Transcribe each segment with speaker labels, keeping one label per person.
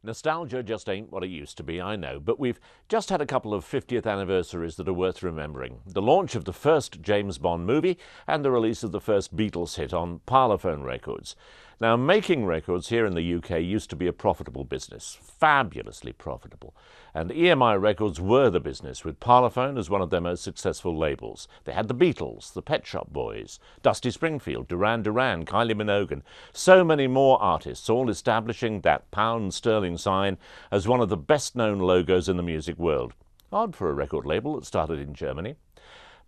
Speaker 1: Nostalgia just ain't what it used to be, I know, but we've just had a couple of 50th anniversaries that are worth remembering. The launch of the first James Bond movie and the release of the first Beatles hit on Parlophone Records. Now, making records here in the UK used to be a profitable business, fabulously profitable. And EMI Records were the business, with Parlophone as one of their most successful labels. They had the Beatles, the Pet Shop Boys, Dusty Springfield, Duran Duran, Kylie Minogue, and so many more artists, all establishing that pound sterling sign as one of the best-known logos in the music world. Odd for a record label that started in Germany.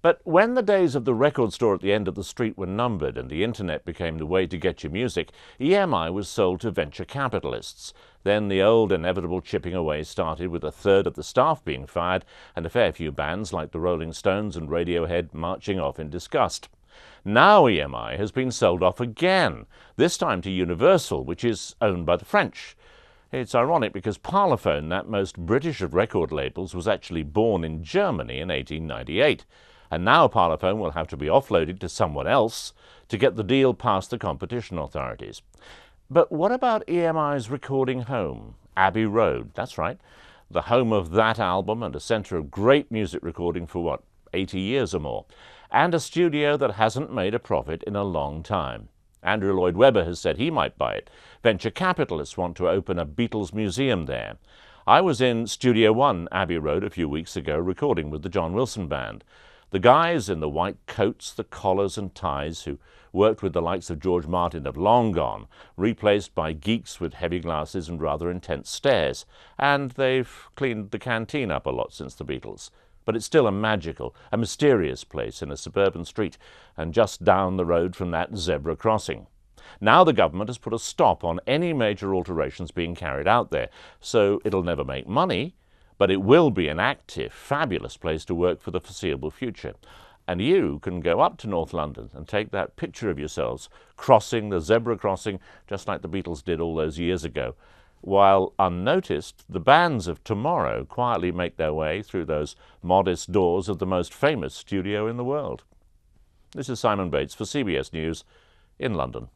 Speaker 1: But when the days of the record store at the end of the street were numbered and the internet became the way to get your music, EMI was sold to venture capitalists. Then the old inevitable chipping away started, with a third of the staff being fired and a fair few bands like the Rolling Stones and Radiohead marching off in disgust. Now EMI has been sold off again, this time to Universal, which is owned by the French. It's ironic because Parlophone, that most British of record labels, was actually born in Germany in 1898. And now Parlophone will have to be offloaded to someone else to get the deal past the competition authorities. But what about EMI's recording home, Abbey Road? That's right, the home of that album and a centre of great music recording for, 80 years or more, and a studio that hasn't made a profit in a long time. Andrew Lloyd Webber has said he might buy it. Venture capitalists want to open a Beatles museum there. I was in Studio One, Abbey Road, a few weeks ago, recording with the John Wilson Band. The guys in the white coats, the collars and ties, who worked with the likes of George Martin, have long gone, replaced by geeks with heavy glasses and rather intense stares. And they've cleaned the canteen up a lot since the Beatles. But it's still a magical, a mysterious place in a suburban street, and just down the road from that zebra crossing. Now the government has put a stop on any major alterations being carried out there, so it'll never make money, but it will be an active, fabulous place to work for the foreseeable future. And you can go up to North London and take that picture of yourselves crossing the zebra crossing, just like the Beatles did all those years ago, while unnoticed, the bands of tomorrow quietly make their way through those modest doors of the most famous studio in the world. This is Simon Bates for CBS News in London.